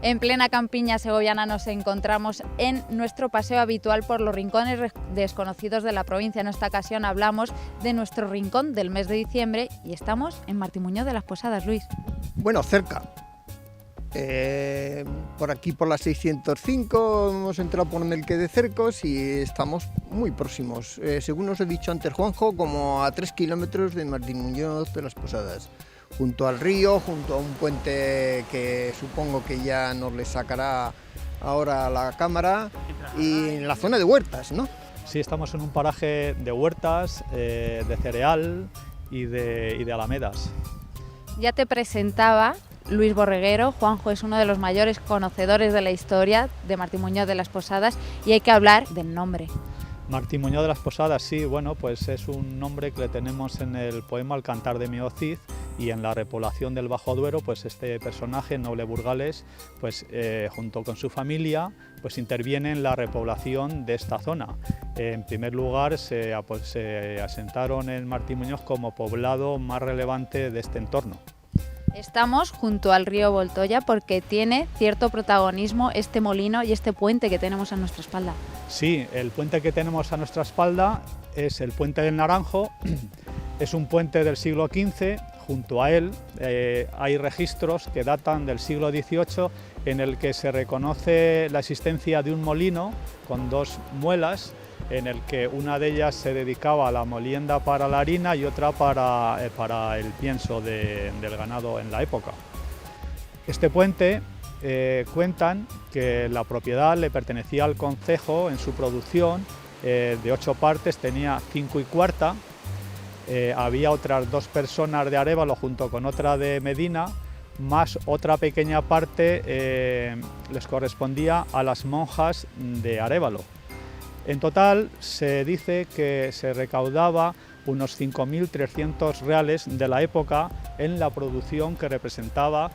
En plena campiña segoviana nos encontramos en nuestro paseo habitual por los rincones desconocidos de la provincia. En esta ocasión hablamos de nuestro rincón del mes de diciembre y estamos en Martín Muñoz de las Posadas, Luis. Bueno, cerca. Por aquí por la 605 hemos entrado por Melque de Cercos y estamos muy próximos. Según os he dicho antes, Juanjo, como a 3 kilómetros de Martín Muñoz de las Posadas. Junto al río, junto a un puente que supongo que ya nos le sacará ahora la cámara, y en la zona de huertas, ¿no? Sí, estamos en un paraje de huertas, de cereal y de alamedas. Ya te presentaba Luis Borreguero. Juanjo es uno de los mayores conocedores de la historia de Martín Muñoz de las Posadas y hay que hablar del nombre. Martín Muñoz de las Posadas, sí, bueno, pues es un nombre que le tenemos en el poema El Cantar de Mio Cid, y en la repoblación del Bajo Duero, pues este personaje, noble burgalés, pues junto con su familia, pues interviene en la repoblación de esta zona. En primer lugar, se asentaron en Martín Muñoz como poblado más relevante de este entorno. Estamos junto al río Voltoya porque tiene cierto protagonismo este molino y este puente que tenemos a nuestra espalda. Sí, el puente que tenemos a nuestra espalda es el Puente del Naranjo. Es un puente del siglo XV. Junto a él hay registros que datan del siglo XVIII en el que se reconoce la existencia de un molino con 2 muelas, en el que una de ellas se dedicaba a la molienda para la harina y otra para el pienso del ganado en la época. Este puente cuentan que la propiedad le pertenecía al concejo en su producción, de 8 partes tenía 5 1/4. Había otras 2 personas de Arévalo junto con otra de Medina, más otra pequeña parte les correspondía a las monjas de Arévalo. En total se dice que se recaudaba unos 5.300 reales de la época en la producción que representaba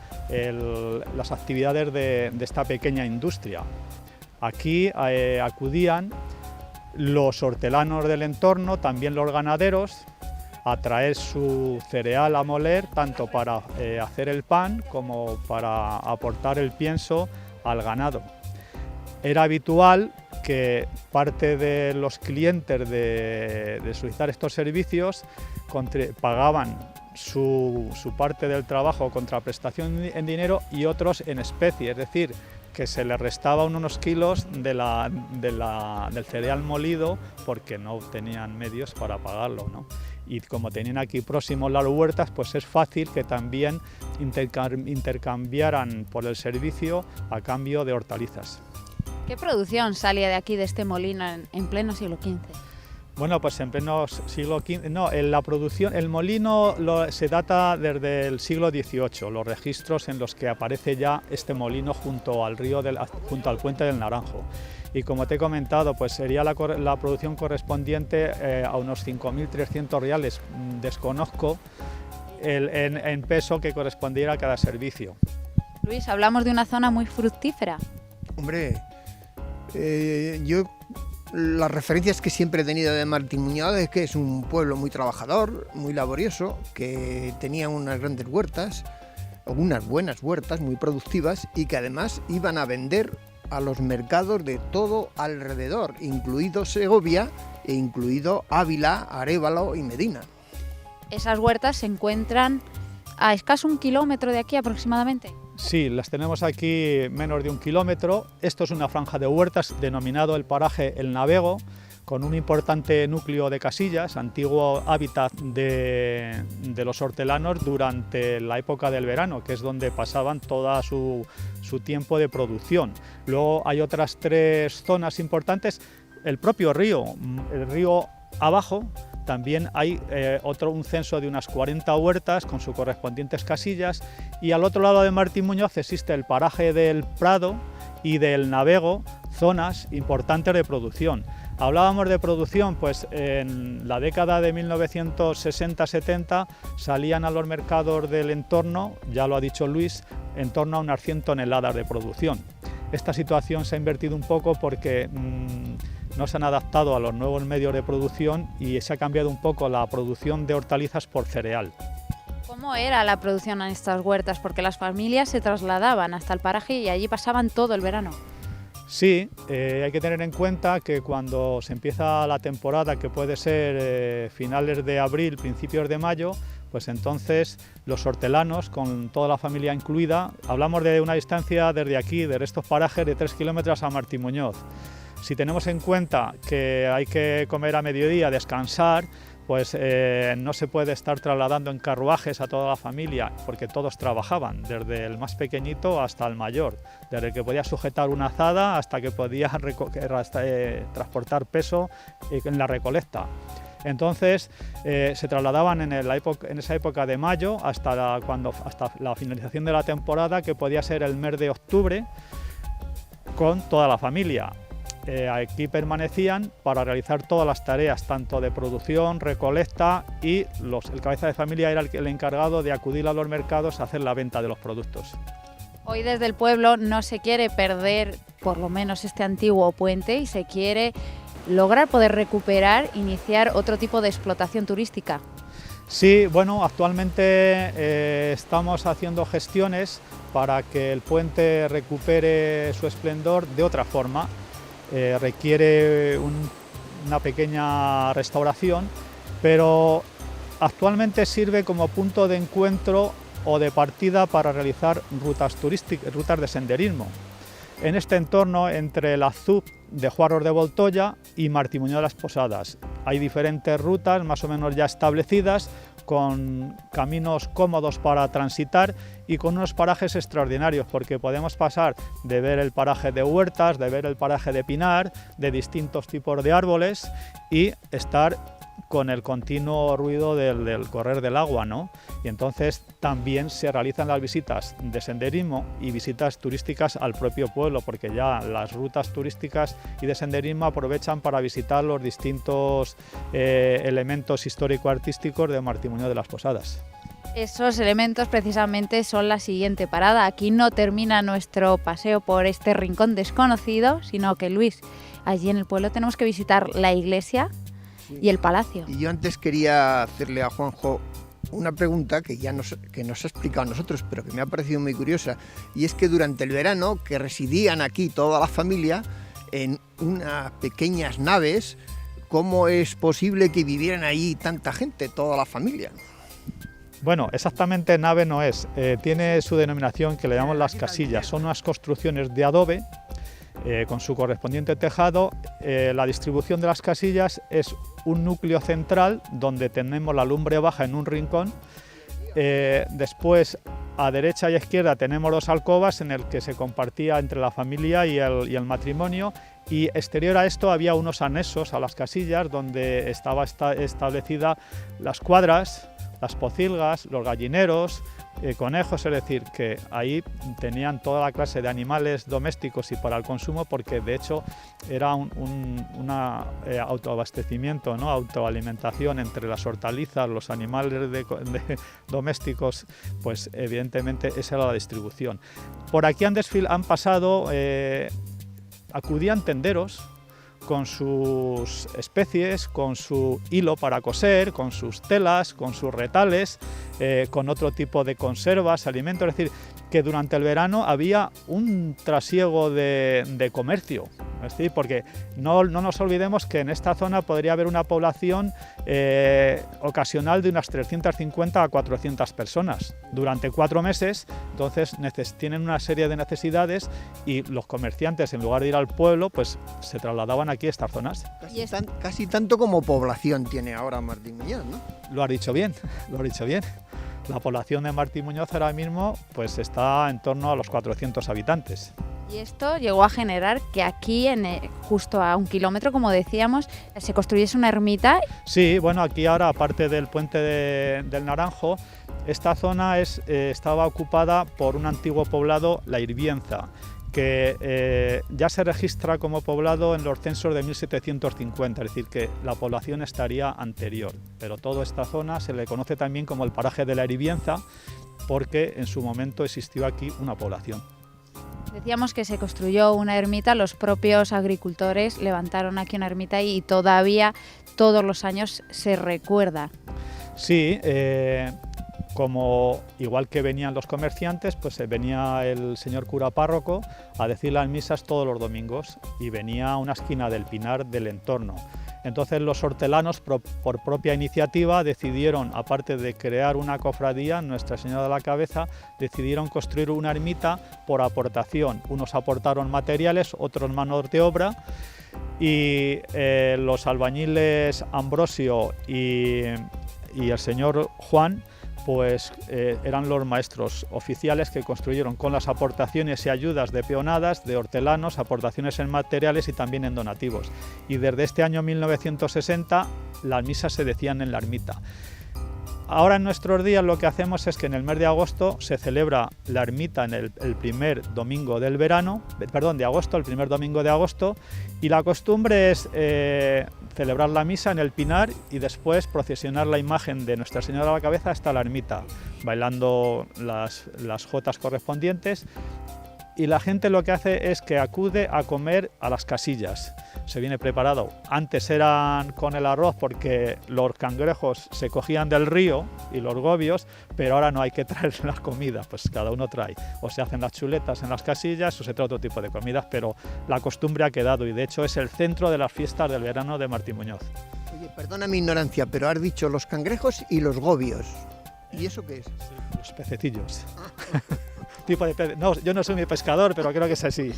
las actividades de esta pequeña industria. Aquí acudían los hortelanos del entorno, también los ganaderos, a traer su cereal a moler, tanto para hacer el pan como para aportar el pienso al ganado. Era habitual que parte de los clientes de solicitar estos servicios pagaban su parte del trabajo contra prestación en dinero y otros en especie, es decir, que se les restaba unos kilos del cereal molido porque no tenían medios para pagarlo, ¿no? Y como tenían aquí próximos las huertas, pues es fácil que también intercambiaran por el servicio a cambio de hortalizas. ¿Qué producción salía de aquí, de este molino, en pleno siglo XV? Bueno, pues en pleno siglo XV, no, la producción, el molino se data desde el siglo XVIII, los registros en los que aparece ya este molino junto al río, junto al Puente del Naranjo. Y como te he comentado, pues sería la producción correspondiente a unos 5.300 reales, desconozco en peso que correspondiera a cada servicio. Luis, hablamos de una zona muy fructífera. Hombre, yo las referencias que siempre he tenido de Martín Muñoz es que es un pueblo muy trabajador, muy laborioso, que tenía unas grandes huertas, unas buenas huertas muy productivas y que además iban a vender a los mercados de todo alrededor, incluido Segovia e incluido Ávila, Arévalo y Medina. Esas huertas se encuentran a escaso 1 kilómetro de aquí aproximadamente. Sí, las tenemos aquí menos de 1 kilómetro. Esto es una franja de huertas denominado el paraje El Navego, con un importante núcleo de casillas, antiguo hábitat de los hortelanos durante la época del verano, que es donde pasaban todo su tiempo de producción. Luego hay otras 3 zonas importantes, el propio río, el río abajo. También hay un censo de unas 40 huertas con sus correspondientes casillas, y al otro lado de Martín Muñoz existe el paraje del Prado y del Navego, zonas importantes de producción. Hablábamos de producción, pues en la década de 1960-70 salían a los mercados del entorno, ya lo ha dicho Luis, en torno a unas 100 toneladas de producción. Esta situación se ha invertido un poco porque no se han adaptado a los nuevos medios de producción y se ha cambiado un poco la producción de hortalizas por cereal. ¿Cómo era la producción en estas huertas? Porque las familias se trasladaban hasta el paraje y allí pasaban todo el verano. Sí, hay que tener en cuenta que cuando se empieza la temporada, que puede ser finales de abril, principios de mayo, pues entonces los hortelanos, con toda la familia incluida, hablamos de una distancia desde aquí, de estos parajes, de 3 kilómetros a Martimuñoz. Si tenemos en cuenta que hay que comer a mediodía, descansar, pues no se puede estar trasladando en carruajes a toda la familia, porque todos trabajaban, desde el más pequeñito hasta el mayor, desde el que podía sujetar una azada hasta que podía transportar peso en la recolecta. Entonces se trasladaban en esa época de mayo hasta la finalización de la temporada, que podía ser el mes de octubre, con toda la familia. Aquí permanecían para realizar todas las tareas, tanto de producción, recolecta, y el cabeza de familia era el encargado de acudir a los mercados a hacer la venta de los productos. Hoy desde el pueblo no se quiere perder por lo menos este antiguo puente y se quiere lograr poder recuperar, iniciar otro tipo de explotación turística. Sí, bueno, actualmente estamos haciendo gestiones para que el puente recupere su esplendor de otra forma. Requiere una pequeña restauración, pero actualmente sirve como punto de encuentro o de partida para realizar rutas turísticas, rutas de senderismo. En este entorno, entre la ZUP de Juarros de Voltoya y Martimuñoz de las Posadas, hay diferentes rutas más o menos ya establecidas, con caminos cómodos para transitar y con unos parajes extraordinarios, porque podemos pasar de ver el paraje de huertas, de ver el paraje de pinar, de distintos tipos de árboles, y estar con el continuo ruido del correr del agua, ¿no? Y entonces también se realizan las visitas de senderismo y visitas turísticas al propio pueblo, porque ya las rutas turísticas y de senderismo aprovechan para visitar los distintos elementos histórico-artísticos de Martimuñoz de las Posadas. Esos elementos precisamente son la siguiente parada. Aquí no termina nuestro paseo por este rincón desconocido, sino que, Luis, allí en el pueblo tenemos que visitar la iglesia y el palacio. Y yo antes quería hacerle a Juanjo una pregunta que nos ha explicado a nosotros, pero que me ha parecido muy curiosa, y es que durante el verano, que residían aquí toda la familia en unas pequeñas naves, ¿cómo es posible que vivieran ahí tanta gente, toda la familia? Bueno, exactamente nave no es, tiene su denominación, que le llamamos las casillas. Son unas construcciones de adobe con su correspondiente tejado. La distribución de las casillas es un núcleo central donde tenemos la lumbre baja en un rincón. Después, a derecha y a izquierda, tenemos dos alcobas en el que se compartía entre la familia y el matrimonio, y exterior a esto había unos anexos a las casillas donde estaba establecida las cuadras, las pocilgas, los gallineros, conejos, es decir, que ahí tenían toda la clase de animales domésticos y para el consumo, porque de hecho era un autoabastecimiento, ¿no? Autoalimentación entre las hortalizas, los animales domésticos, pues evidentemente esa era la distribución. Por aquí han pasado, acudían tenderos con sus especies, con su hilo para coser, con sus telas, con sus retales, con otro tipo de conservas, alimentos, es decir, que durante el verano había un trasiego de comercio. Es decir, porque no nos olvidemos que en esta zona podría haber una población ocasional de unas 350 a 400 personas durante 4 meses, entonces tienen una serie de necesidades y los comerciantes, en lugar de ir al pueblo, pues se trasladaban aquí a estas zonas. Casi tanto como población tiene ahora Martimuñoz, ¿no? Lo has dicho bien, lo has dicho bien. La población de Martimuñoz ahora mismo pues está en torno a los 400 habitantes. Y esto llegó a generar que aquí, justo a 1 kilómetro, como decíamos, se construyese una ermita. Sí, bueno, aquí ahora, aparte del puente del Naranjo, esta zona estaba ocupada por un antiguo poblado, la Irbienza, que ya se registra como poblado en los censos de 1750, es decir, que la población estaría anterior. Pero toda esta zona se le conoce también como el paraje de la Irbienza, porque en su momento existió aquí una población. Decíamos que se construyó una ermita, los propios agricultores levantaron aquí una ermita y todavía todos los años se recuerda. Sí, como igual que venían los comerciantes, pues venía el señor cura párroco a decir las misas todos los domingos y venía a una esquina del Pinar del entorno. Entonces los hortelanos, por propia iniciativa, decidieron, aparte de crear una cofradía, Nuestra Señora de la Cabeza, decidieron construir una ermita por aportación. Unos aportaron materiales, otros manos de obra, y los albañiles Ambrosio y el señor Juan pues eran los maestros oficiales que construyeron con las aportaciones y ayudas de peonadas, de hortelanos, aportaciones en materiales y también en donativos. Y desde este año 1960 las misas se decían en la ermita. Ahora en nuestros días lo que hacemos es que en el mes de agosto se celebra la ermita en el primer domingo del verano, de agosto, el primer domingo de agosto, y la costumbre es celebrar la misa en el Pinar y después procesionar la imagen de Nuestra Señora de la Cabeza hasta la ermita, bailando las jotas correspondientes. Y la gente lo que hace es que acude a comer a las casillas. Se viene preparado. Antes eran con el arroz porque los cangrejos se cogían del río y los gobios, pero ahora no hay que traer la comida, pues cada uno trae. O se hacen las chuletas en las casillas o se trae otro tipo de comidas, pero la costumbre ha quedado y de hecho es el centro de las fiestas del verano de Martín Muñoz. Oye, perdona mi ignorancia, pero has dicho los cangrejos y los gobios. ¿Y eso qué es? Sí, los pececillos. Tipo de pez. No, yo no soy muy pescador, pero creo que es así.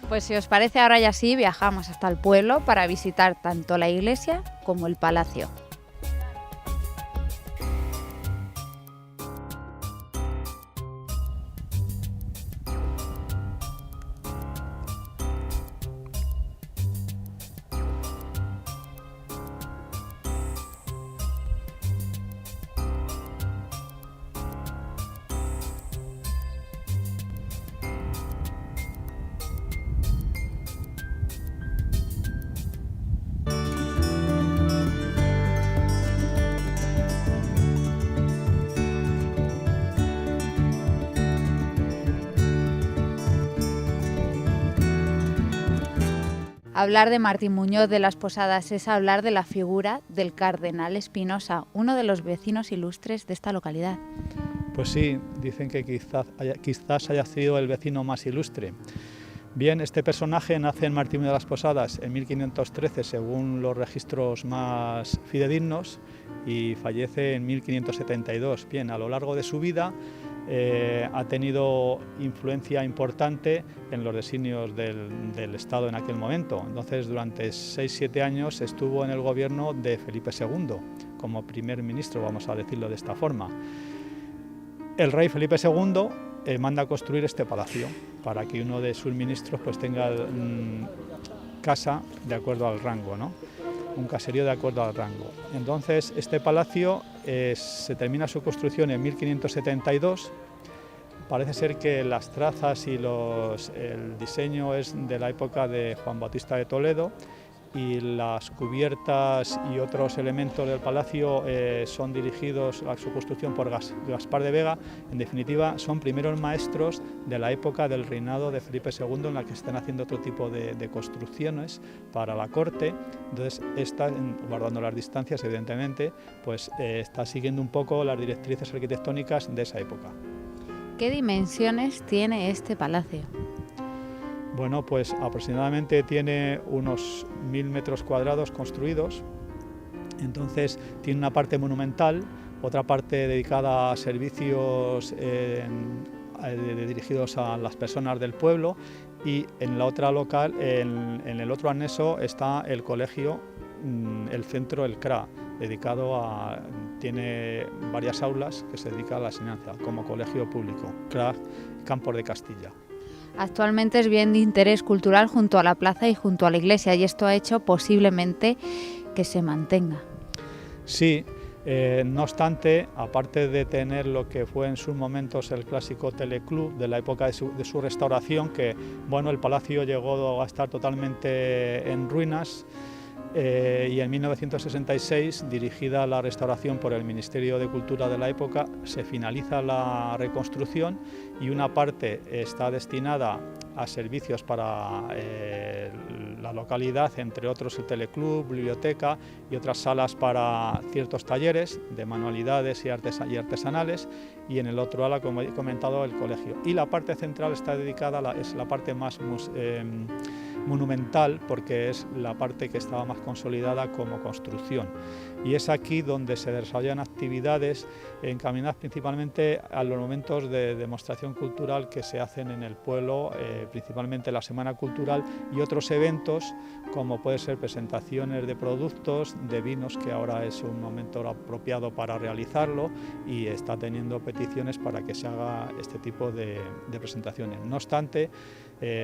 Pues si os parece, ahora ya sí viajamos hasta el pueblo para visitar tanto la iglesia como el palacio. Hablar de Martín Muñoz de las Posadas es hablar de la figura del cardenal Espinosa, uno de los vecinos ilustres de esta localidad. Pues sí, dicen que quizás haya sido el vecino más ilustre. Bien, este personaje nace en Martín Muñoz de las Posadas en 1513, según los registros más fidedignos, y fallece en 1572. Bien, a lo largo de su vida ha tenido influencia importante en los designios del Estado en aquel momento. Entonces, durante 6-7 años estuvo en el gobierno de Felipe II, como primer ministro, vamos a decirlo de esta forma. El rey Felipe II manda a construir este palacio para que uno de sus ministros pues tenga casa de acuerdo al rango, ¿no? Un caserío de acuerdo al rango. Entonces, este palacio se termina su construcción en 1572. Parece ser que las trazas y el diseño es de la época de Juan Bautista de Toledo y las cubiertas y otros elementos del palacio son dirigidos a su construcción por Gaspar de Vega. En definitiva, son primeros maestros de la época del reinado de Felipe II en la que están haciendo otro tipo de construcciones para la corte. Entonces, esta, guardando las distancias, evidentemente, pues está siguiendo un poco las directrices arquitectónicas de esa época. ¿Qué dimensiones tiene este palacio? Bueno, pues aproximadamente tiene unos 1000 metros cuadrados construidos. Entonces tiene una parte monumental, otra parte dedicada a servicios dirigidos a las personas del pueblo, y en la otra local, en el otro anexo, está el colegio, el centro, el CRA, tiene varias aulas que se dedican a la enseñanza como colegio público, CRA Campos de Castilla. Actualmente es bien de interés cultural junto a la plaza y junto a la iglesia, y esto ha hecho posiblemente que se mantenga. Sí, no obstante, aparte de tener lo que fue en sus momentos el clásico teleclub de la época de su restauración, que bueno, el palacio llegó a estar totalmente en ruinas, y en 1966, dirigida la restauración por el Ministerio de Cultura de la época, se finaliza la reconstrucción y una parte está destinada a servicios para la localidad, entre otros el teleclub, biblioteca y otras salas para ciertos talleres de manualidades y artesanales, y en el otro ala, como he comentado, el colegio. Y la parte central está dedicada, es la parte más monumental, porque es la parte que estaba más consolidada como construcción, y es aquí donde se desarrollan actividades encaminadas principalmente a los momentos de demostración cultural que se hacen en el pueblo, principalmente la Semana Cultural y otros eventos como puede ser presentaciones de productos, de vinos, que ahora es un momento apropiado para realizarlo y está teniendo peticiones para que se haga este tipo de presentaciones. No obstante,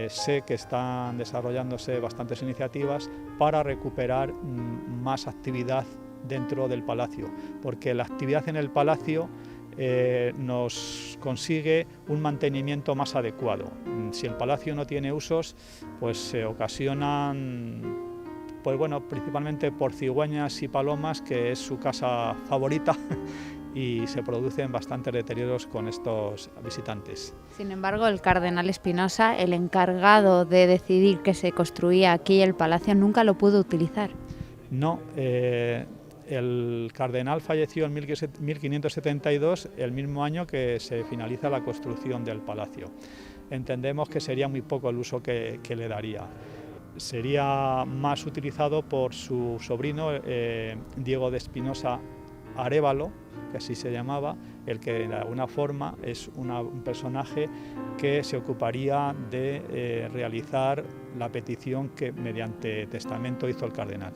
sé que están desarrollándose bastantes iniciativas para recuperar más actividad dentro del palacio, porque la actividad en el palacio nos consigue un mantenimiento más adecuado. Si el palacio no tiene usos, pues se ocasionan, pues bueno, principalmente por cigüeñas y palomas, que es su casa favorita, y se producen bastantes deterioros con estos visitantes. Sin embargo, el cardenal Espinosa, el encargado de decidir que se construía aquí el palacio, nunca lo pudo utilizar. No, el cardenal falleció en 1572, el mismo año que se finaliza la construcción del palacio. Entendemos que sería muy poco el uso que le daría. Sería más utilizado por su sobrino Diego de Espinosa Arévalo, que así se llamaba, el que de alguna forma es un personaje que se ocuparía de realizar la petición que mediante testamento hizo el cardenal.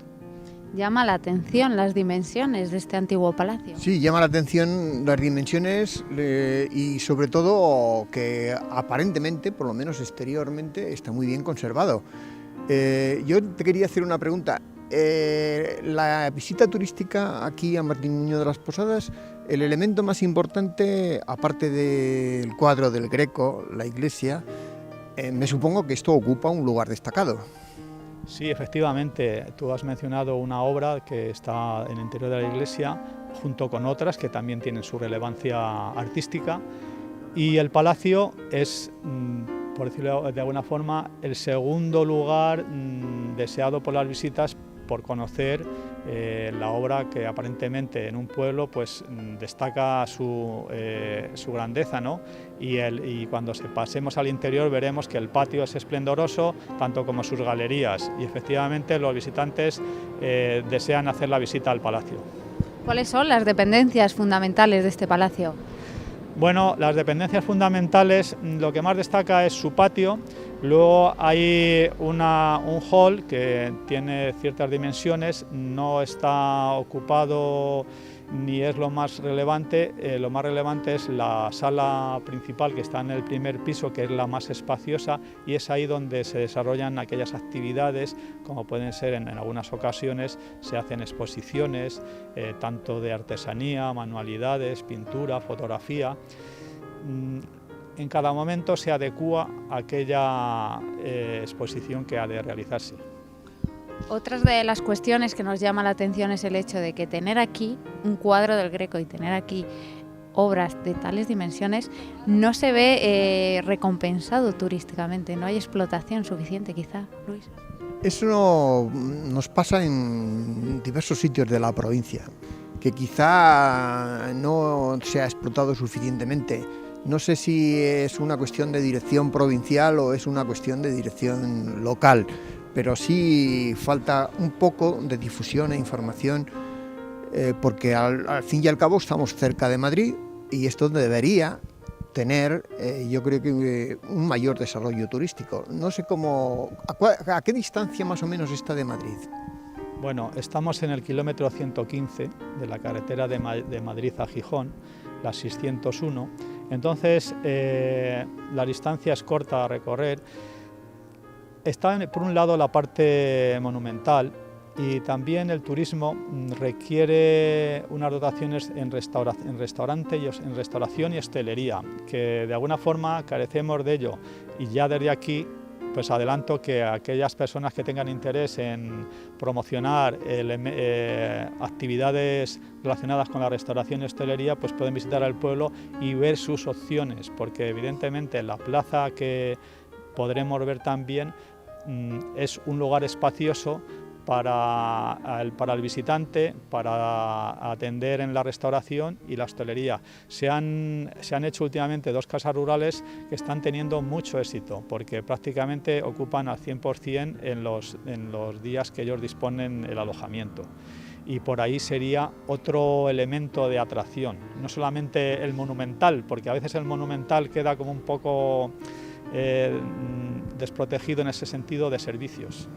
Llama la atención las dimensiones de este antiguo palacio. Sí, llama la atención las dimensiones y sobre todo que aparentemente, por lo menos exteriormente, está muy bien conservado. Yo te quería hacer una pregunta. La visita turística aquí a Martín Muñoz de las Posadas, el elemento más importante, aparte del cuadro del Greco, la iglesia, me supongo que esto ocupa un lugar destacado. Sí, efectivamente, tú has mencionado una obra que está en el interior de la iglesia, junto con otras que también tienen su relevancia artística, y el palacio es, por decirlo de alguna forma, el segundo lugar deseado por las visitas por conocer la obra que aparentemente en un pueblo pues destaca su grandeza, ¿no? Y cuando pasemos al interior veremos que el patio es esplendoroso, tanto como sus galerías, y efectivamente los visitantes desean hacer la visita al palacio. ¿Cuáles son las dependencias fundamentales de este palacio? Bueno, las dependencias fundamentales, lo que más destaca es su patio. Luego hay un hall que tiene ciertas dimensiones, no está ocupado ni es lo más relevante. Lo más relevante es la sala principal, que está en el primer piso, que es la más espaciosa, y es ahí donde se desarrollan aquellas actividades, como pueden ser en algunas ocasiones se hacen exposiciones, tanto de artesanía, manualidades, pintura, fotografía. En cada momento se adecúa a aquella exposición que ha de realizarse. Otras de las cuestiones que nos llama la atención es el hecho de que tener aquí un cuadro del Greco y tener aquí obras de tales dimensiones no se ve recompensado turísticamente, no hay explotación suficiente quizá, Luis. Eso nos pasa en diversos sitios de la provincia, que quizá no se ha explotado suficientemente. No sé si es una cuestión de dirección provincial o es una cuestión de dirección local, pero sí falta un poco de difusión e información, porque al fin y al cabo estamos cerca de Madrid y esto debería tener, yo creo que un mayor desarrollo turístico. No sé a qué distancia más o menos está de Madrid. Bueno, estamos en el kilómetro 115 de la carretera de Madrid a Gijón, la 601. Entonces, la distancia es corta a recorrer. Está, por un lado, la parte monumental, y también el turismo requiere unas dotaciones en restauración y hostelería, que de alguna forma carecemos de ello. Y ya desde aquí pues adelanto que aquellas personas que tengan interés en promocionar actividades relacionadas con la restauración y hostelería, pues pueden visitar el pueblo y ver sus opciones, porque evidentemente la plaza que podremos ver también es un lugar espacioso para el visitante, para atender en la restauración y la hostelería. Se han hecho últimamente 2 casas rurales que están teniendo mucho éxito, porque prácticamente ocupan al 100% en los días que ellos disponen el alojamiento. Y por ahí sería otro elemento de atracción, no solamente el monumental, porque a veces el monumental queda como un poco desprotegido en ese sentido de servicios.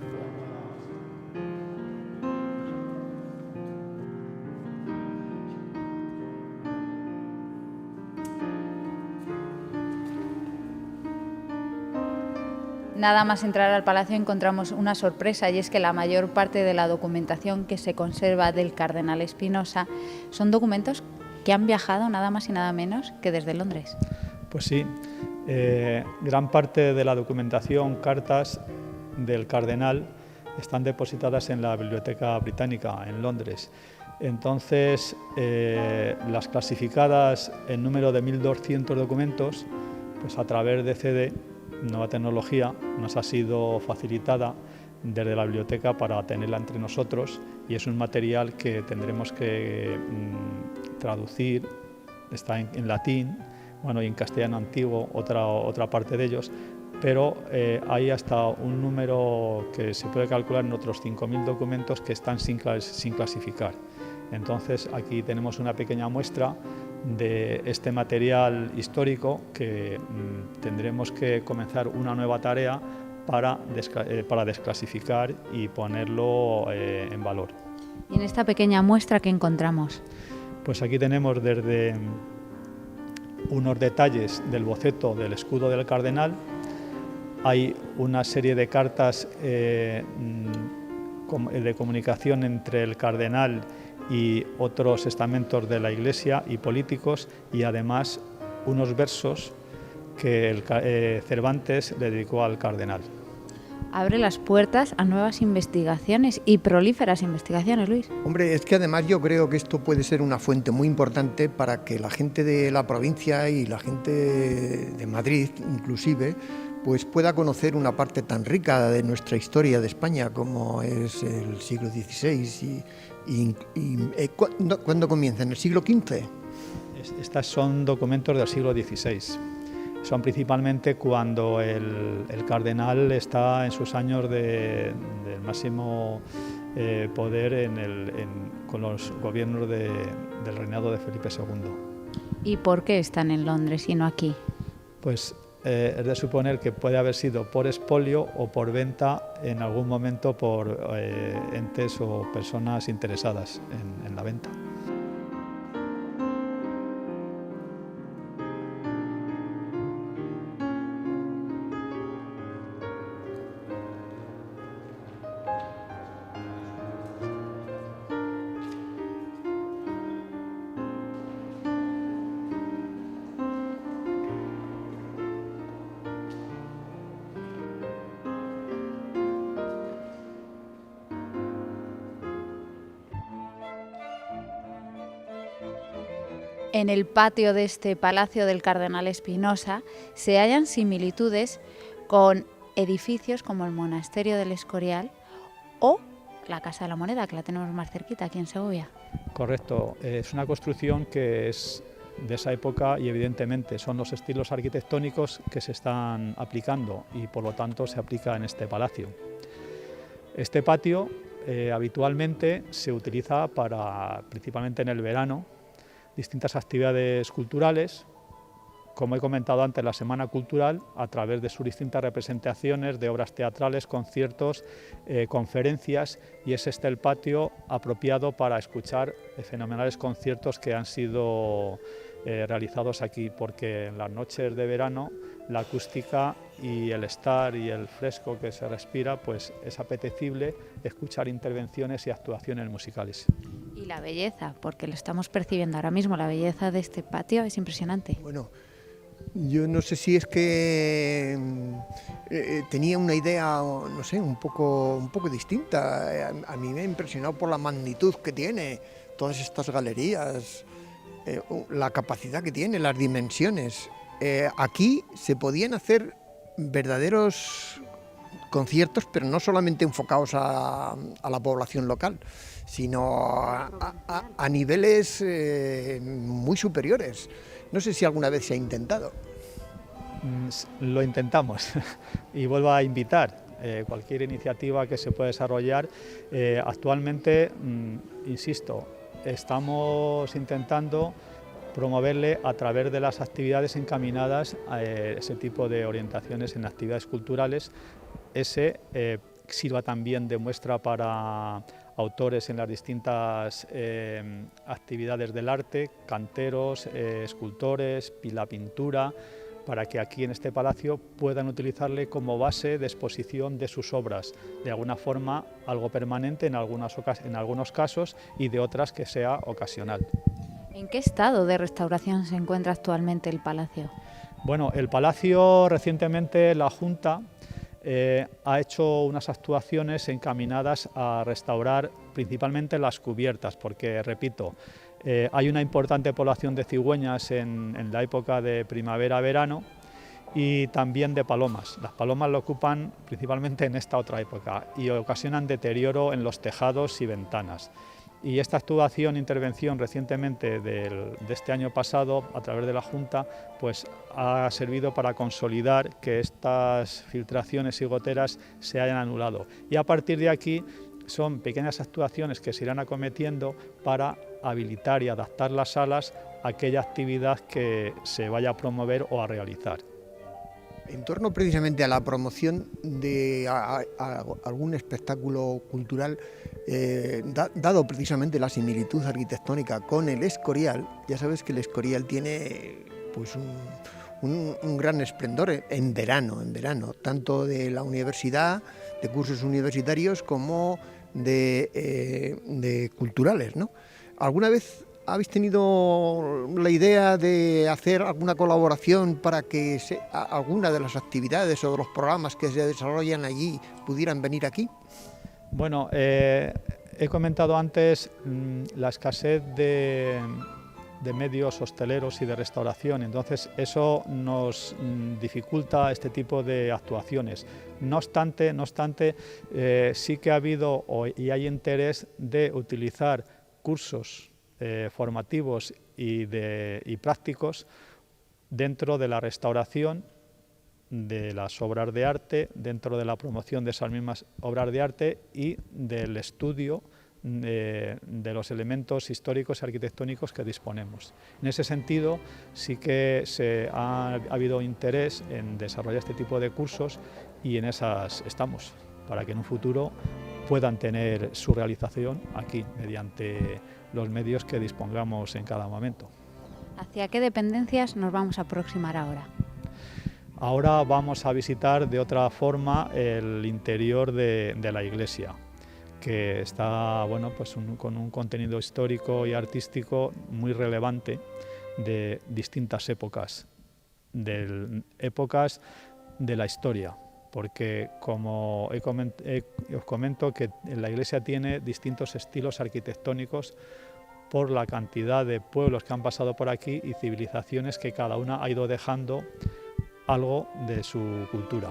Nada más entrar al palacio encontramos una sorpresa, y es que la mayor parte de la documentación que se conserva del cardenal Espinosa son documentos que han viajado nada más y nada menos que desde Londres. Pues sí, gran parte de la documentación, cartas del cardenal, están depositadas en la Biblioteca Británica en Londres. Entonces, las clasificadas en número de 1.200 documentos, pues a través de CD, nueva tecnología, nos ha sido facilitada desde la biblioteca para tenerla entre nosotros, y es un material que tendremos que traducir. Está en latín, bueno, y en castellano antiguo otra parte de ellos, pero hay hasta un número que se puede calcular en otros 5.000 documentos que están sin clasificar. Entonces aquí tenemos una pequeña muestra de este material histórico que tendremos que comenzar una nueva tarea para desclasificar y ponerlo en valor. ¿Y en esta pequeña muestra qué encontramos? Pues aquí tenemos desde unos detalles del boceto del escudo del cardenal, hay una serie de cartas de comunicación entre el cardenal y otros estamentos de la Iglesia y políticos, y además unos versos que Cervantes le dedicó al cardenal. Abre las puertas a nuevas investigaciones y prolíferas investigaciones, Luis. Hombre, es que además yo creo que esto puede ser una fuente muy importante para que la gente de la provincia y la gente de Madrid, inclusive, pues pueda conocer una parte tan rica de nuestra historia de España como es el siglo XVI ¿cuándo comienza? ¿En el siglo XV? Estos son documentos del siglo XVI. Son principalmente cuando el cardenal está en sus años del máximo poder con los gobiernos del reinado de Felipe II. ¿Y por qué están en Londres y no aquí? Pues es de suponer que puede haber sido por expolio o por venta en algún momento por entes o personas interesadas en la venta. En el patio de este Palacio del Cardenal Espinosa se hallan similitudes con edificios como el Monasterio del Escorial o la Casa de la Moneda, que la tenemos más cerquita, aquí en Segovia. Correcto, es una construcción que es de esa época y evidentemente son los estilos arquitectónicos que se están aplicando y por lo tanto se aplica en este palacio. Este patio habitualmente se utiliza principalmente en el verano, distintas actividades culturales, como he comentado antes, la Semana Cultural, a través de sus distintas representaciones de obras teatrales, conciertos, conferencias, y es este el patio apropiado para escuchar fenomenales conciertos que han sido realizados aquí, porque en las noches de verano la acústica y el estar y el fresco que se respira, pues es apetecible escuchar intervenciones y actuaciones musicales. Y la belleza, porque lo estamos percibiendo ahora mismo, la belleza de este patio es impresionante. Bueno, yo no sé si es que tenía una idea, no sé, un poco distinta. A mí me ha impresionado por la magnitud que tiene todas estas galerías, la capacidad que tiene, las dimensiones. Aquí se podían hacer verdaderos conciertos, pero no solamente enfocados a la población local, sino a niveles muy superiores. No sé si alguna vez se ha intentado. Lo intentamos y vuelvo a invitar cualquier iniciativa que se pueda desarrollar. Actualmente, insisto, estamos intentando promoverle a través de las actividades encaminadas a ese tipo de orientaciones en actividades culturales. Sirva también de muestra para autores en las distintas actividades del arte, canteros, escultores, la pintura, para que aquí en este palacio puedan utilizarle como base de exposición de sus obras, de alguna forma algo permanente en algunos casos y de otras que sea ocasional. ¿En qué estado de restauración se encuentra actualmente el palacio? Bueno, el palacio recientemente la Junta ha hecho unas actuaciones encaminadas a restaurar principalmente las cubiertas, porque, repito, hay una importante población de cigüeñas en la época de primavera-verano y también de palomas. Las palomas lo ocupan principalmente en esta otra época y ocasionan deterioro en los tejados y ventanas. Y esta intervención recientemente de este año pasado a través de la Junta, pues ha servido para consolidar que estas filtraciones y goteras se hayan anulado. Y a partir de aquí son pequeñas actuaciones que se irán acometiendo para habilitar y adaptar las salas a aquella actividad que se vaya a promover o a realizar. En torno precisamente a la promoción de algún espectáculo cultural, dado precisamente la similitud arquitectónica con el Escorial, ya sabes que el Escorial tiene pues un gran esplendor en verano, tanto de la universidad, de cursos universitarios como de culturales, ¿no? ¿Alguna vez habéis tenido la idea de hacer alguna colaboración para que alguna de las actividades o de los programas que se desarrollan allí pudieran venir aquí? Bueno, he comentado antes la escasez de medios hosteleros y de restauración, entonces eso nos dificulta este tipo de actuaciones. No obstante, sí que ha habido y hay interés de utilizar cursos formativos y prácticos dentro de la restauración de las obras de arte, dentro de la promoción de esas mismas obras de arte y del estudio de los elementos históricos y arquitectónicos que disponemos. En ese sentido, sí que ha habido interés en desarrollar este tipo de cursos y en esas estamos, para que en un futuro puedan tener su realización aquí, mediante los medios que dispongamos en cada momento. ¿Hacia qué dependencias nos vamos a aproximar ahora? Ahora vamos a visitar de otra forma el interior de la iglesia, que está con un contenido histórico y artístico muy relevante de distintas épocas de la historia, porque como os comento que la iglesia tiene distintos estilos arquitectónicos por la cantidad de pueblos que han pasado por aquí y civilizaciones que cada una ha ido dejando algo de su cultura.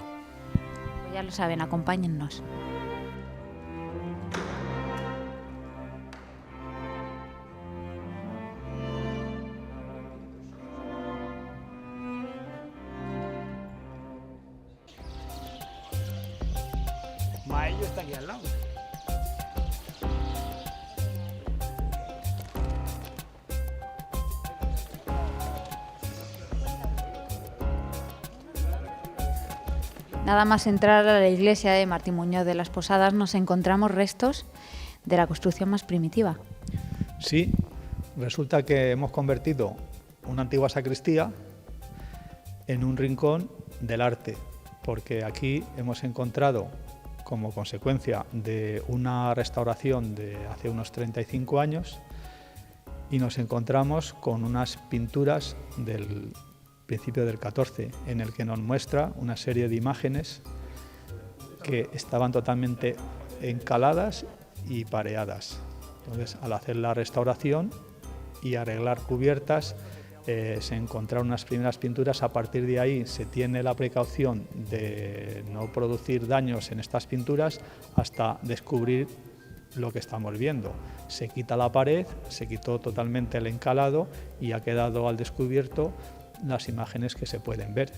Pues ya lo saben, acompáñennos. Maello está aquí al lado. Nada más entrar a la iglesia de Martín Muñoz de las Posadas nos encontramos restos de la construcción más primitiva. Sí, resulta que hemos convertido una antigua sacristía en un rincón del arte, porque aquí hemos encontrado, como consecuencia de una restauración de hace unos 35 años, y nos encontramos con unas pinturas del principio del 14, en el que nos muestra una serie de imágenes que estaban totalmente encaladas y pareadas. Entonces, al hacer la restauración y arreglar cubiertas, se encontraron unas primeras pinturas. A partir de ahí se tiene la precaución de no producir daños en estas pinturas hasta descubrir lo que estamos viendo. Se quita la pared, se quitó totalmente el encalado y ha quedado al descubierto las imágenes que se pueden ver.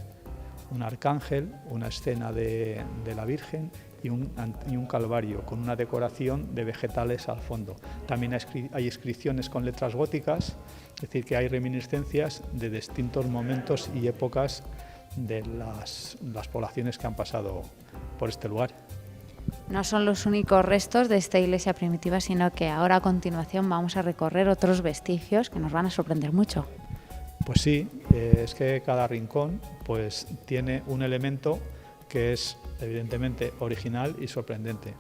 Un arcángel, una escena de la Virgen y un calvario con una decoración de vegetales al fondo. También hay inscripciones con letras góticas, es decir, que hay reminiscencias de distintos momentos y épocas de las poblaciones que han pasado por este lugar. No son los únicos restos de esta iglesia primitiva, sino que ahora a continuación vamos a recorrer otros vestigios que nos van a sorprender mucho. Pues sí, es que cada rincón pues tiene un elemento que es evidentemente original y sorprendente.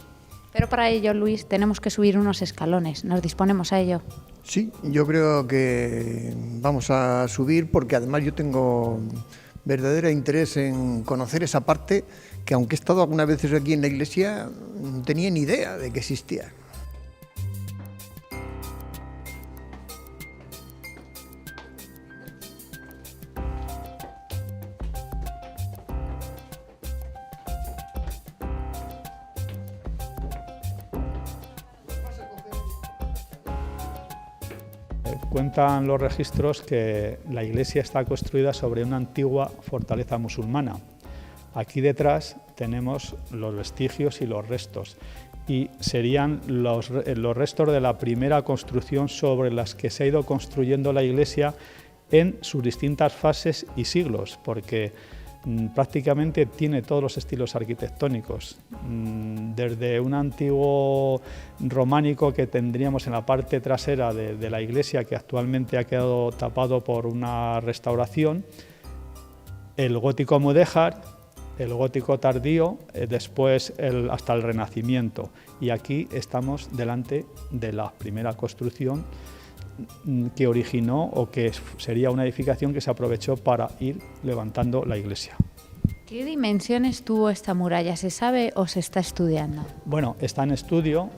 Pero para ello, Luis, tenemos que subir unos escalones. ¿Nos disponemos a ello? Sí, yo creo que vamos a subir porque además yo tengo verdadero interés en conocer esa parte que, aunque he estado algunas veces aquí en la iglesia, no tenía ni idea de que existía. Cuentan los registros que la iglesia está construida sobre una antigua fortaleza musulmana. Aquí detrás tenemos los vestigios y los restos, y serían los restos de la primera construcción sobre las que se ha ido construyendo la iglesia en sus distintas fases y siglos, porque prácticamente tiene todos los estilos arquitectónicos, desde un antiguo románico que tendríamos en la parte trasera de la iglesia, que actualmente ha quedado tapado por una restauración, el gótico mudéjar, el gótico tardío, después hasta el Renacimiento, y aquí estamos delante de la primera construcción que originó, o que sería una edificación que se aprovechó para ir levantando la iglesia. ¿Qué dimensiones tuvo esta muralla? ¿Se sabe o se está estudiando? Bueno, está en estudio.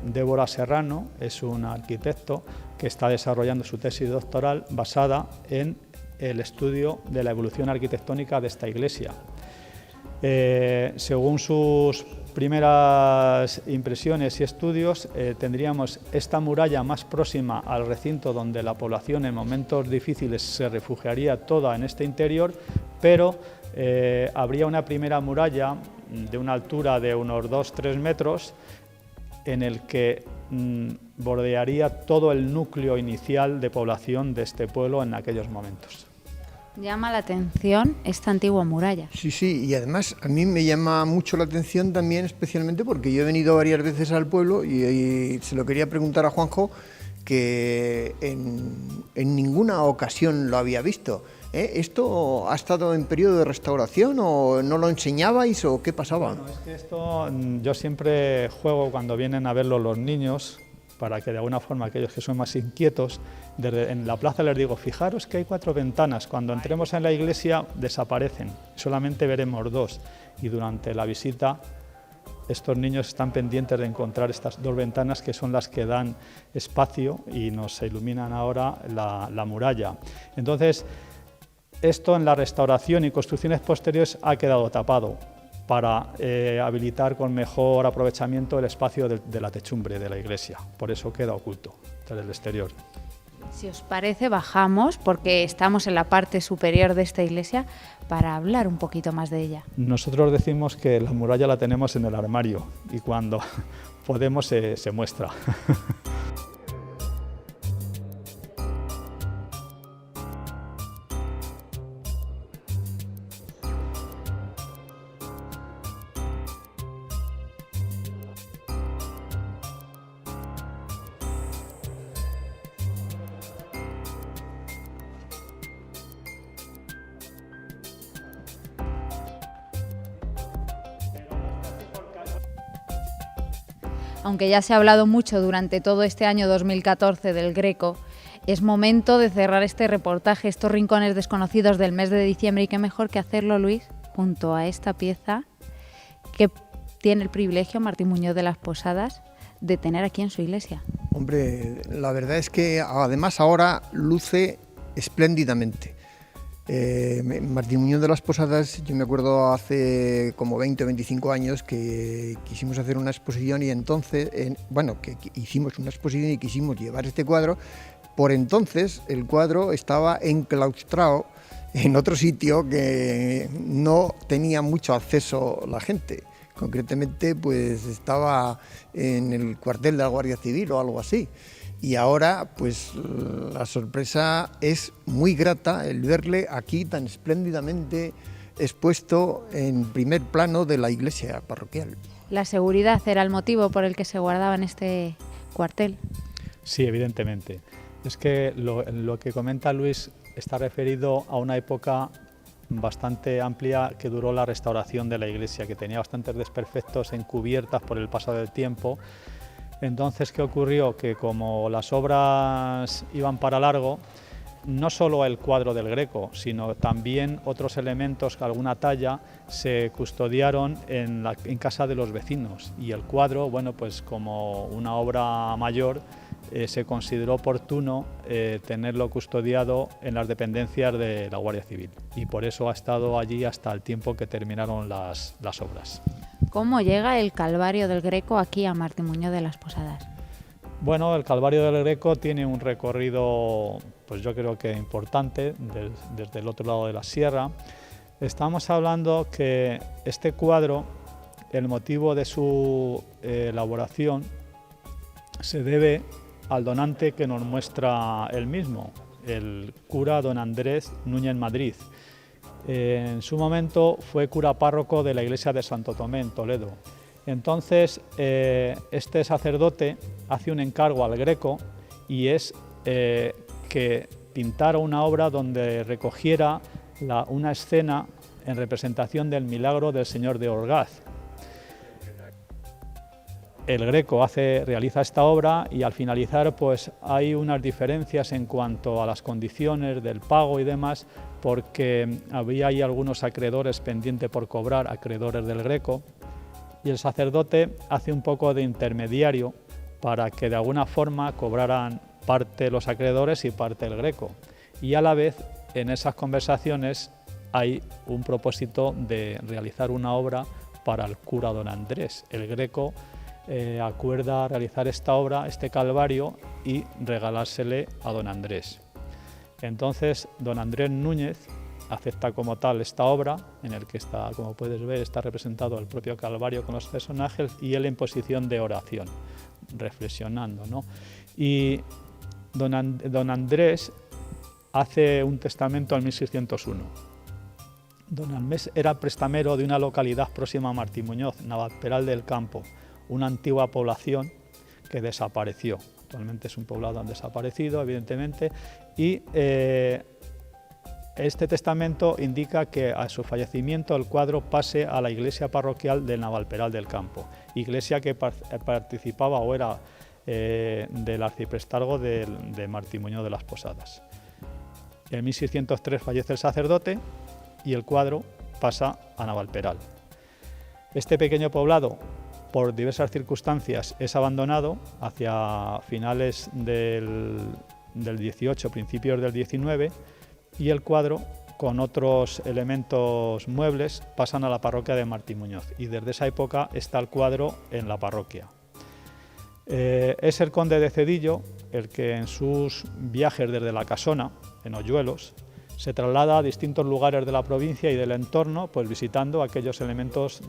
Débora Serrano es una arquitecto que está desarrollando su tesis doctoral basada en el estudio de la evolución arquitectónica de esta iglesia. Según sus primeras impresiones y estudios, tendríamos esta muralla más próxima al recinto, donde la población en momentos difíciles se refugiaría toda en este interior, pero habría una primera muralla de una altura de unos 2-3 metros en el que bordearía todo el núcleo inicial de población de este pueblo en aquellos momentos. Llama la atención esta antigua muralla. Sí, y además a mí me llama mucho la atención también, especialmente porque yo he venido varias veces al pueblo y se lo quería preguntar a Juanjo, que en ninguna ocasión lo había visto. ¿Esto ha estado en periodo de restauración o no lo enseñabais o qué pasaba? Bueno, es que esto yo siempre juego cuando vienen a verlo los niños, para que de alguna forma aquellos que son más inquietos, en la plaza les digo, fijaros que hay 4 ventanas, cuando entremos en la iglesia desaparecen, solamente veremos 2, y durante la visita estos niños están pendientes de encontrar estas 2 ventanas, que son las que dan espacio y nos iluminan ahora la muralla. Entonces, esto en la restauración y construcciones posteriores ha quedado tapado para habilitar con mejor aprovechamiento el espacio de la techumbre de la iglesia. Por eso queda oculto desde el exterior. Si os parece, bajamos, porque estamos en la parte superior de esta iglesia, para hablar un poquito más de ella. Nosotros decimos que la muralla la tenemos en el armario y cuando podemos se muestra. Aunque ya se ha hablado mucho durante todo este año 2014 del Greco, es momento de cerrar este reportaje, estos rincones desconocidos del mes de diciembre, y qué mejor que hacerlo, Luis, junto a esta pieza que tiene el privilegio Martín Muñoz de las Posadas de tener aquí en su iglesia. Hombre, la verdad es que además ahora luce espléndidamente. Martín Muñoz de las Posadas, yo me acuerdo hace como 20 o 25 años que quisimos hacer una exposición y entonces, que hicimos una exposición y quisimos llevar este cuadro. Por entonces el cuadro estaba enclaustrado en otro sitio que no tenía mucho acceso la gente. Concretamente, pues estaba en el cuartel de la Guardia Civil o algo así. Y ahora, pues la sorpresa es muy grata el verle aquí tan espléndidamente expuesto en primer plano de la iglesia parroquial. ¿La seguridad era el motivo por el que se guardaba en este cuartel? Sí, evidentemente. Es que lo que comenta Luis está referido a una época bastante amplia que duró la restauración de la iglesia, que tenía bastantes desperfectos encubiertas por el paso del tiempo. Entonces, ¿qué ocurrió? Que como las obras iban para largo, no solo el cuadro del Greco, sino también otros elementos, alguna talla, se custodiaron en casa de los vecinos. Y el cuadro, bueno, pues como una obra mayor, se consideró oportuno tenerlo custodiado en las dependencias de la Guardia Civil. Y por eso ha estado allí hasta el tiempo que terminaron las obras. ¿Cómo llega el Calvario del Greco aquí a Martín Muñoz de las Posadas? Bueno, el Calvario del Greco tiene un recorrido, pues yo creo que importante, desde el otro lado de la sierra. Estamos hablando que este cuadro, el motivo de su elaboración se debe al donante que nos muestra él mismo, el cura don Andrés Núñez Madrid. En su momento fue cura párroco de la iglesia de Santo Tomé en Toledo. Entonces este sacerdote hace un encargo al Greco y es que pintara una obra donde recogiera una escena en representación del milagro del Señor de Orgaz. El Greco realiza esta obra y al finalizar pues hay unas diferencias en cuanto a las condiciones del pago y demás, porque había ahí algunos acreedores pendientes por cobrar, acreedores del Greco, y el sacerdote hace un poco de intermediario para que de alguna forma cobraran parte los acreedores y parte el Greco. Y a la vez en esas conversaciones hay un propósito de realizar una obra para el cura don Andrés. El Greco acuerda realizar esta obra, este calvario, y regalársele a don Andrés. Entonces don Andrés Núñez acepta como tal esta obra, en el que está, como puedes ver, está representado el propio calvario con los personajes y él en posición de oración, reflexionando, ¿no? Y don Andrés hace un testamento en 1601. Don Andrés era prestamero de una localidad próxima a Martín Muñoz, Navalperal del Campo, una antigua población que desapareció. Actualmente es un poblado desaparecido, evidentemente, y este testamento indica que a su fallecimiento el cuadro pase a la iglesia parroquial de Navalperal del Campo, iglesia que participaba o era del arciprestazgo de Martín Muñoz de las Posadas. En 1603 fallece el sacerdote y el cuadro pasa a Navalperal. Este pequeño poblado, por diversas circunstancias, es abandonado hacia finales del 18, principios del 19, y el cuadro, con otros elementos muebles, pasan a la parroquia de Martín Muñoz, y desde esa época está el cuadro en la parroquia. Es el conde de Cedillo el que en sus viajes desde la Casona, en Hoyuelos, se traslada a distintos lugares de la provincia y del entorno, pues visitando aquellos elementos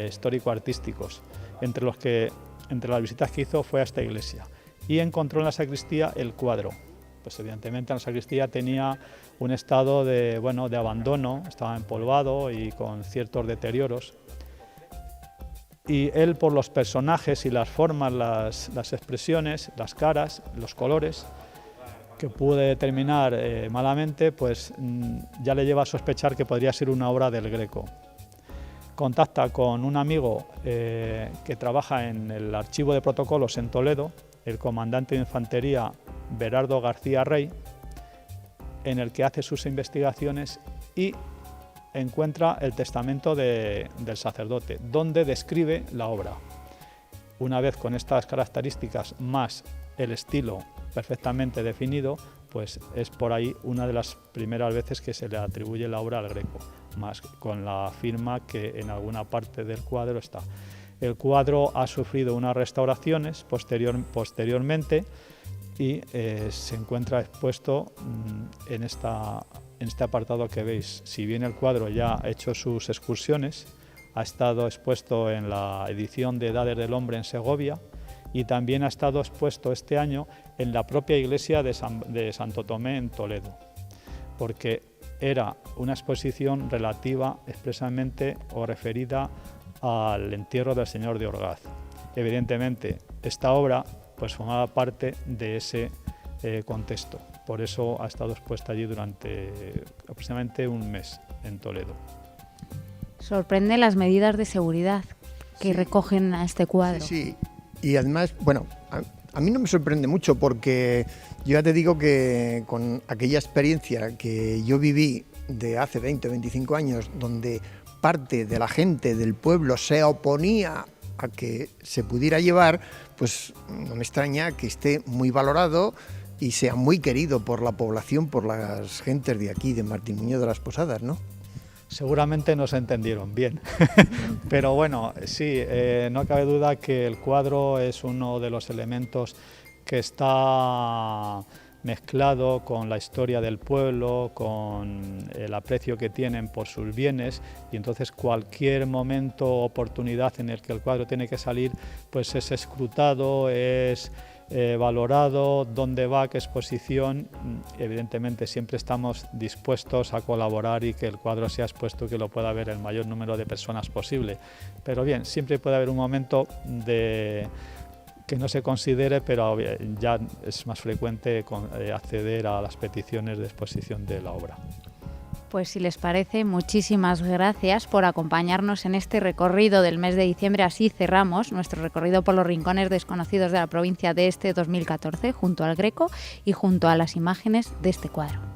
histórico-artísticos, entre las visitas que hizo fue a esta iglesia, y encontró en la sacristía el cuadro. Pues evidentemente la sacristía tenía un estado de abandono, estaba empolvado y con ciertos deterioros, y él, por los personajes y las formas, las expresiones, las caras, los colores que pude determinar malamente, pues ya le lleva a sospechar que podría ser una obra del Greco. Contacta con un amigo que trabaja en el archivo de protocolos en Toledo, el comandante de infantería Berardo García Rey, en el que hace sus investigaciones y encuentra el testamento del sacerdote, donde describe la obra. Una vez con estas características más el estilo perfectamente definido, pues es por ahí una de las primeras veces que se le atribuye la obra al Greco, más con la firma que en alguna parte del cuadro está. El cuadro ha sufrido unas restauraciones posteriormente y se encuentra expuesto en este apartado que veis. Si bien el cuadro ya ha hecho sus excursiones, ha estado expuesto en la edición de Edades del Hombre en Segovia y también ha estado expuesto este año en la propia iglesia de Santo Tomé en Toledo, porque era una exposición relativa expresamente o referida al entierro del señor de Orgaz. Evidentemente, esta obra pues formaba parte de ese contexto, por eso ha estado expuesta allí durante aproximadamente un mes en Toledo. Sorprende las medidas de seguridad que recogen a este cuadro. Sí, y además, bueno, a mí no me sorprende mucho porque yo ya te digo que con aquella experiencia que yo viví de hace 20 o 25 años, donde parte de la gente del pueblo se oponía a que se pudiera llevar, pues no me extraña que esté muy valorado y sea muy querido por la población, por las gentes de aquí, de Martín Muñoz de las Posadas, ¿no? Seguramente no se entendieron bien, pero bueno, sí, no cabe duda que el cuadro es uno de los elementos que está mezclado con la historia del pueblo, con el aprecio que tienen por sus bienes, y entonces cualquier momento o oportunidad en el que el cuadro tiene que salir, pues es escrutado, es valorado, dónde va, qué exposición. Evidentemente siempre estamos dispuestos a colaborar y que el cuadro sea expuesto, que lo pueda ver el mayor número de personas posible, pero bien, siempre puede haber un momento que no se considere, pero ya es más frecuente acceder a las peticiones de exposición de la obra. Pues si les parece, muchísimas gracias por acompañarnos en este recorrido del mes de diciembre. Así cerramos nuestro recorrido por los rincones desconocidos de la provincia de este 2014, junto al Greco y junto a las imágenes de este cuadro.